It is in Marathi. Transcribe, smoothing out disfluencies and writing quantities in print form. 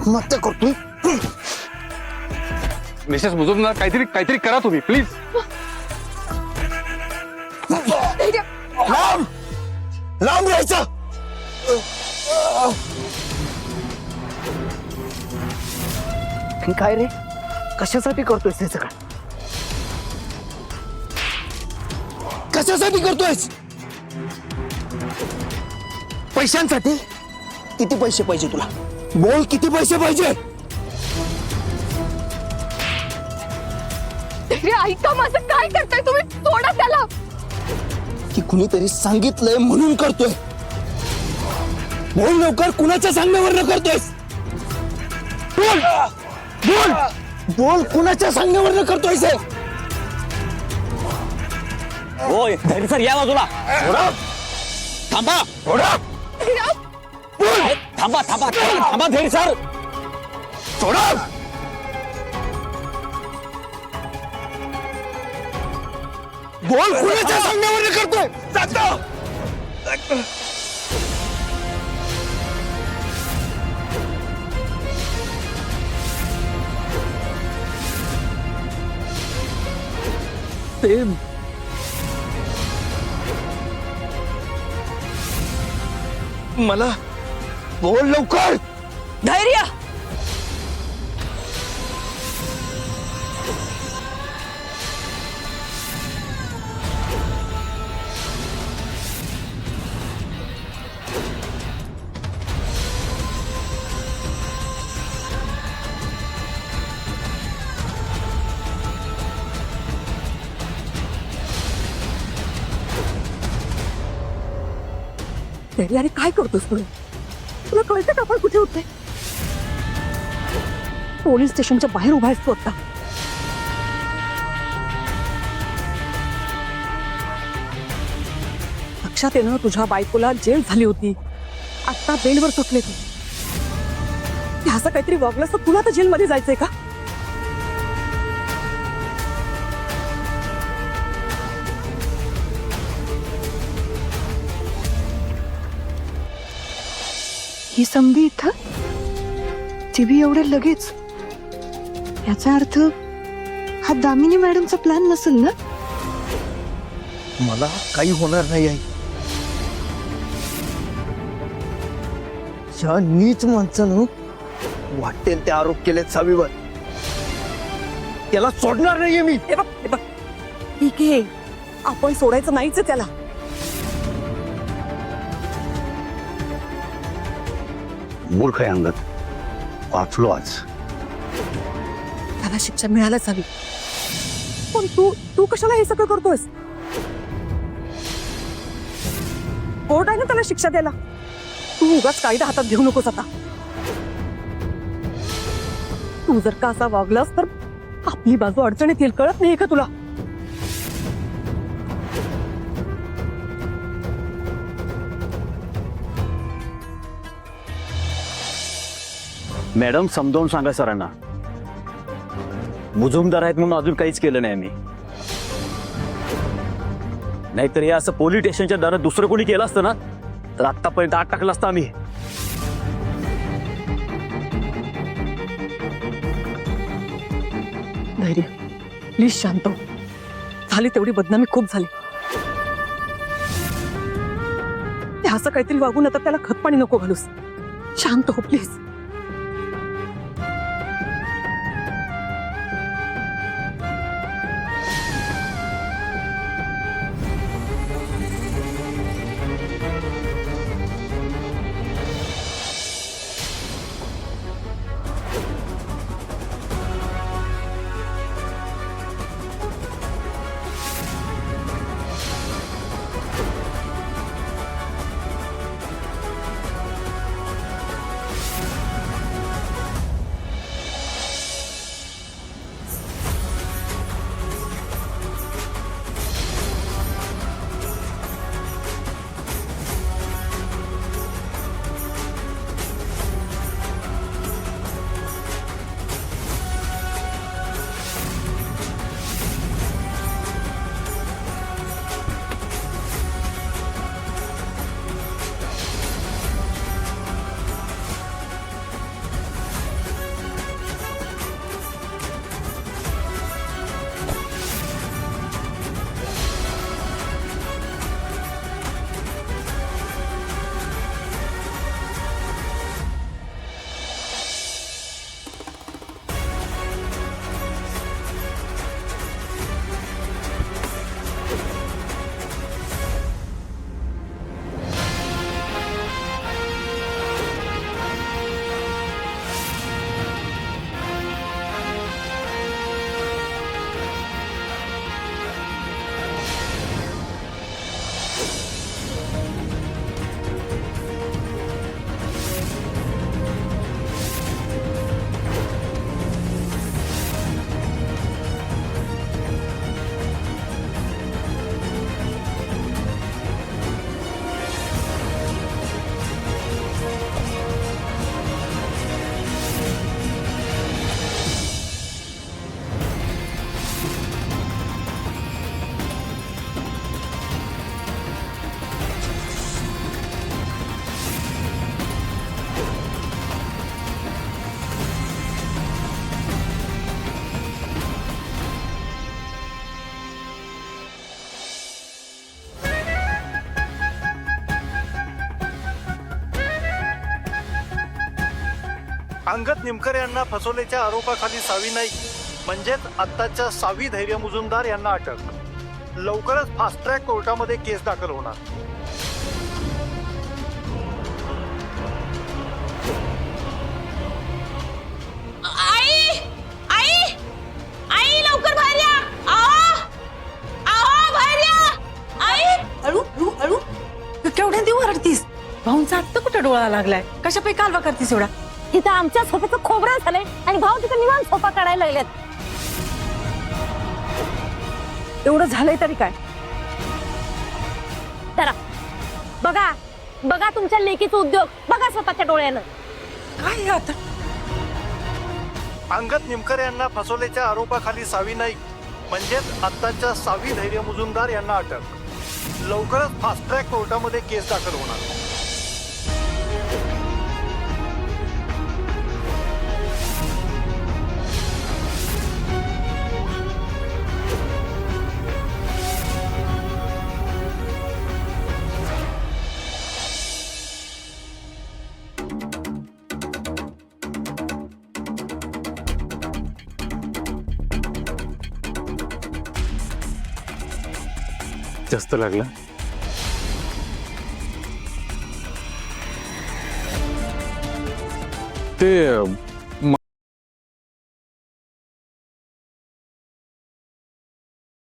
आत्महत्या करतोय. मिसेस मुजुमदार काहीतरी काहीतरी करा तुम्ही प्लीज. लांब लांब राहायचं. काय रे, कशासाठी करतोयस हे सगळं? कशासाठी करतोयस? पैशांसाठी? किती पैसे पाहिजे तुला? बोल, किती पैसे पाहिजे? ऐका माझं, काय करताय तुम्ही? सोडा त्याला. की कुणीतरी सांगितलंय म्हणून करतोय. बोल लवकर, कुणाच्या सांगण्यावर करतोयस? बोल बोल बोल, कुणाच्या सांगण्यावर करतोयस? होय धैर्य सर, या बाजूला. थांबा. बोल. थांबा थांबा थांबा धैर्य सर. सोडा. बोल, कुणाच्या सांगण्यावर करतोय? जातो. मला बोल लवकर. धैर्य. धैर्य, अरे काय करतोस तुला? तुला कळतं का आपण कुठे होते? पोलीस स्टेशनच्या बाहेर उभा आहेस तू आता. लक्षात येणं, तुझ्या बायकोला जेल झाली होती, आता बेलवर सुटले तू. ते असं काहीतरी वागलंस तर तुला तर जेलमध्ये जायचंय का? ही संधी इथं, ती बी एवढे लगेच. याचा अर्थ हा दामिनी मॅडमचा प्लॅन नसेल ना? मला काही होणार नाही आहे. ज्या नीच माणसानं वाटेल ते आरोप केलेत सावीवर, त्याला सोडणार नाहीये मी. हे बघ, हे बघ, ठीक आहे, आपण सोडायचं नाहीच आहे त्याला. मूर्ख आहे अंगद, वाचलो आज. त्याला शिक्षा मिळायलाच हवी. पण तू तू कशाला हे सगळं करतोयस? कोर्ट आहे ना त्याला शिक्षा द्यायला. तू उगाच कायदा हातात घेऊ नकोस आता. तू जर का असा वागलास तर आपली बाजू अडचणीत येईल, कळत नाही का तुला? मॅडम समजावून सांगा सरांना. मुजुमदार आहेत म्हणून अजून काहीच केलं नाही आम्ही. नाहीतर हे असं पोलीस स्टेशनच्या दारात दुसरं कोणी केलं असतं ना, तर आतापर्यंत आत टाकलं असतं आम्ही. धैर्य, प्लीज शांत हो. झाली तेवढी बदनामी खूप झाली. ते असं काहीतरी वागून आता त्याला खतपाणी नको घालूस. शांत हो प्लीज. अंगद निमकर यांना फसवल्याच्या आरोपाखाली सावी नाईक म्हणजेच आत्ताच्या सावी धैर्य मुजुमदार यांना अटक. लवकरच फास्ट ट्रॅक कोर्टामध्ये केस दाखल होणार. आई आई आई लवकर बाहेर या. आहो आहो बाहेर या. आई अळू अळू अळू केवढ्या दिवस रडतीस? भाऊंचा आत्ता कुठं डोळा लागलाय? कशापैकी कालवा करतीस एवढा? इथं आमच्या सोफ्याचं खोबरं झालंय आणि भाऊ तिथं निवांत सोफा काढायला लागलेत. एवढं झालंय तरी काय? जरा बघा बघा तुमच्या लेकीचा उद्योग बघा स्वतःच्या डोळ्यानं. काय हे आता? अंगद निमकर यांना फसवल्याच्या आरोपाखाली सावी नाईक म्हणजेच आत्ताच्या सावी धैर्य मुजुमदार यांना अटक. लवकरच फास्ट ट्रॅक कोर्टामध्ये केस दाखल होणार. जास्त लागला. ते